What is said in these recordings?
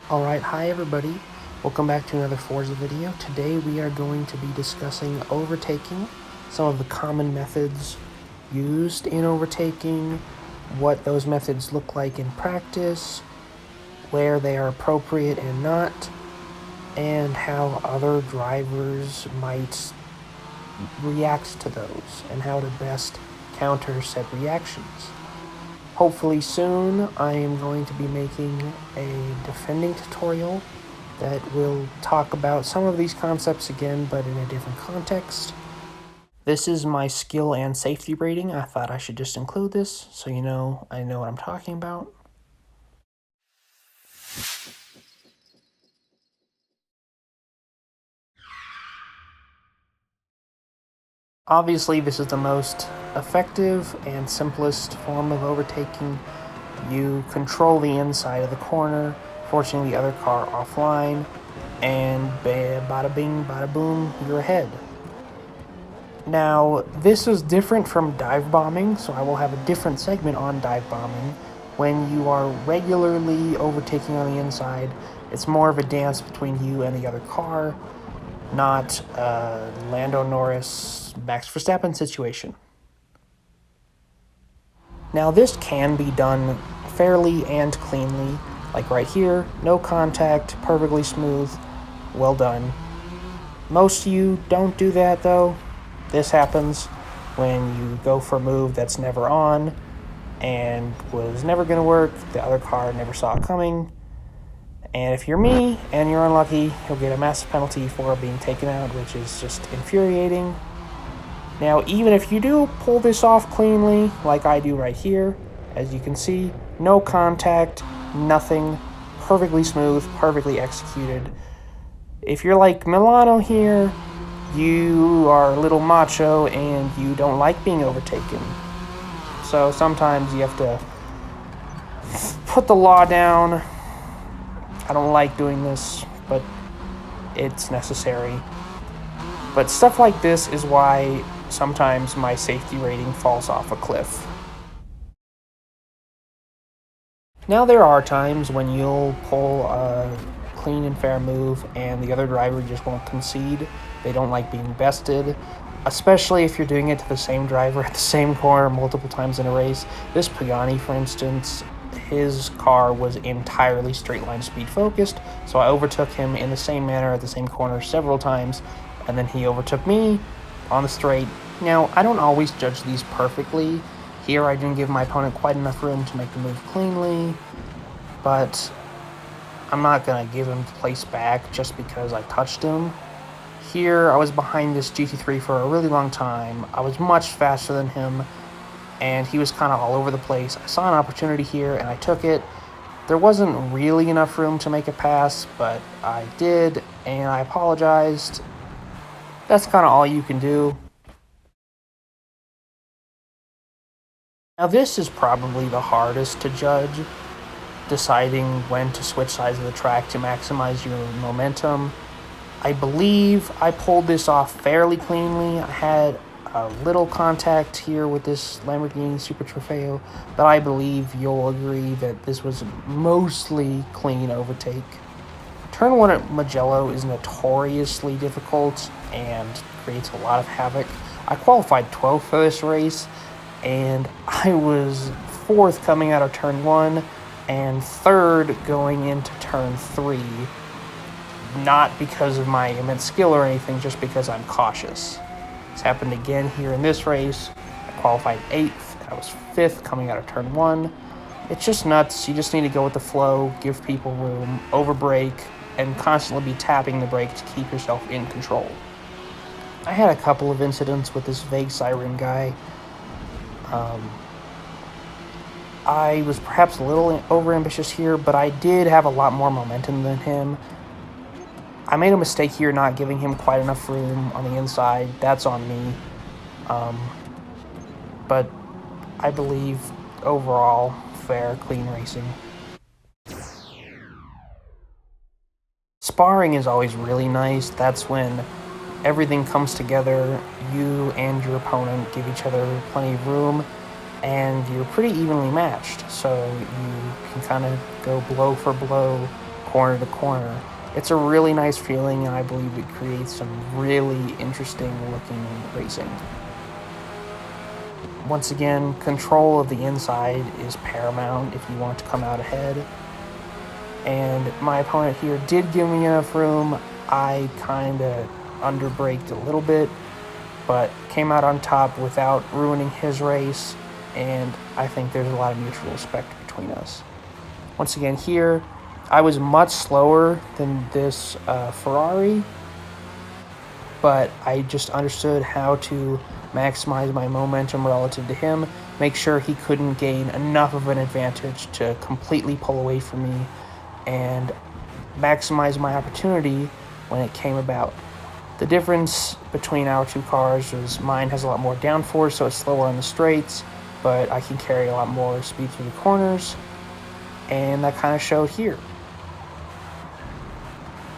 Alright, hi everybody. Welcome back to another Forza video. Today we are going to be discussing overtaking, some of the common methods used in overtaking, what those methods look like in practice, where they are appropriate and not, and how other drivers might react to those, and how to best counter said reactions. Hopefully soon I am going to be making a defending tutorial that will talk about some of these concepts again, but in a different context. This is my skill and safety rating. I thought I should just include this so you know I know what I'm talking about. Obviously, this is the most effective and simplest form of overtaking. You control the inside of the corner, forcing the other car offline, and bada bing, bada boom, you're ahead. Now, this is different from dive bombing, so I will have a different segment on dive bombing. When you are regularly overtaking on the inside, it's more of a dance between you and the other car, not a Lando Norris, Max Verstappen situation. Now, this can be done fairly and cleanly, like right here, no contact, perfectly smooth, well done. Most of you don't do that though. This happens when you go for a move that's never on and was never going to work, the other car never saw it coming. And if you're me and you're unlucky, you'll get a massive penalty for being taken out, which is just infuriating. Now, even if you do pull this off cleanly, like I do right here, as you can see, no contact, nothing, perfectly smooth, perfectly executed. If you're like Milano here, you are a little macho and you don't like being overtaken. So sometimes you have to put the law down. I don't like doing this, but it's necessary. But stuff like this is why sometimes my safety rating falls off a cliff. Now, there are times when you'll pull a clean and fair move and the other driver just won't concede. They don't like being bested, especially if you're doing it to the same driver at the same corner multiple times in a race. This Pagani, for instance, his car was entirely straight line speed focused, so I overtook him in the same manner at the same corner several times, and then he overtook me on the straight. Now, I don't always judge these perfectly. Here I didn't give my opponent quite enough room to make the move cleanly, but I'm not going to give him the place back just because I touched him. Here I was behind this GT3 for a really long time. I was much faster than him, and he was kind of all over the place. I saw an opportunity here and I took it. There wasn't really enough room to make a pass, but I did, and I apologized. That's kind of all you can do. Now, this is probably the hardest to judge, deciding when to switch sides of the track to maximize your momentum. I believe I pulled this off fairly cleanly. I had a little contact here with this Lamborghini Super Trofeo, but I believe you'll agree that this was mostly clean overtake. Turn 1 at Mugello is notoriously difficult and creates a lot of havoc. I qualified 12th for this race, and I was 4th coming out of turn 1 and 3rd going into turn 3. Not because of my immense skill or anything, just because I'm cautious. This happened again here in this race. I qualified 8th. I was 5th coming out of turn 1. It's just nuts. You just need to go with the flow, give people room, overbrake, and constantly be tapping the brake to keep yourself in control. I had a couple of incidents with this vague siren guy. I was perhaps a little overambitious here, but I did have a lot more momentum than him. I made a mistake here not giving him quite enough room on the inside. That's on me. But I believe overall, fair, clean racing. Sparring is always really nice. That's when everything comes together. You and your opponent give each other plenty of room, and you're pretty evenly matched. So you can kind of go blow for blow corner to corner. It's a really nice feeling, and I believe it creates some really interesting looking racing. Once again, control of the inside is paramount if you want to come out ahead. And my opponent here did give me enough room. I kind of underbraked a little bit, but came out on top without ruining his race, and I think there's a lot of mutual respect between us. Once again here, I was much slower than this Ferrari, but I just understood how to maximize my momentum relative to him, make sure he couldn't gain enough of an advantage to completely pull away from me, and maximize my opportunity when it came about. The difference between our two cars is mine has a lot more downforce, so it's slower on the straights, but I can carry a lot more speed through the corners, and that kind of showed here.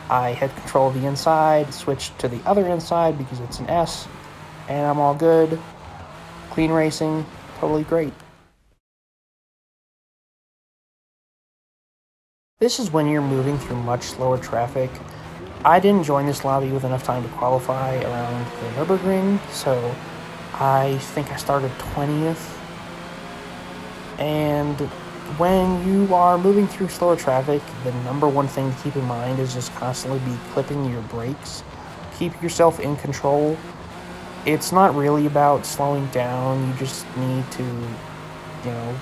I had control of the inside, switched to the other inside because it's an S, and I'm all good. Clean racing, totally great. This is when you're moving through much slower traffic. I didn't join this lobby with enough time to qualify around the Nürburgring, so I think I started 20th. And when you are moving through slower traffic, the number one thing to keep in mind is just constantly be clipping your brakes. Keep yourself in control. It's not really about slowing down. You just need to,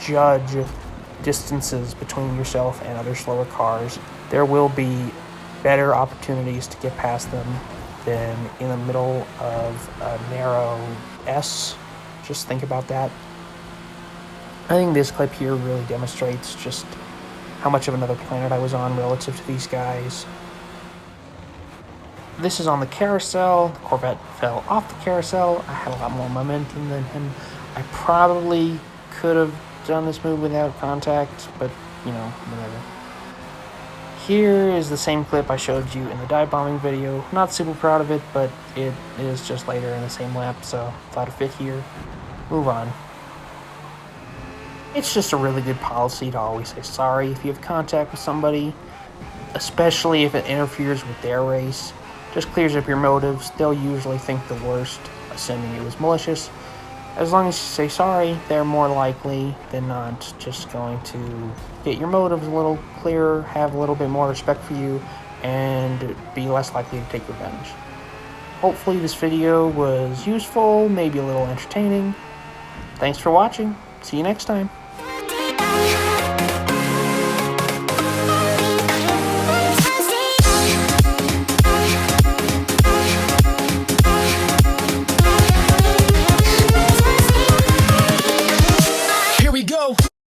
judge distances between yourself and other slower cars. There will be better opportunities to get past them than in the middle of a narrow S. Just think about that. I think this clip here really demonstrates just how much of another planet I was on relative to these guys. This is on the carousel. The Corvette fell off the carousel. I had a lot more momentum than him. I probably could have done this move without contact, but, whatever. Here is the same clip I showed you in the dive bombing video. Not super proud of it, but it is just later in the same lap, so thought it fit here. Move on. It's just a really good policy to always say sorry if you have contact with somebody, especially if it interferes with their race. Just clears up your motives. They'll usually think the worst, assuming it was malicious. As long as you say sorry, they're more likely than not just going to get your motives a little clearer, have a little bit more respect for you, and be less likely to take revenge. Hopefully this video was useful, maybe a little entertaining. Thanks for watching. See you next time.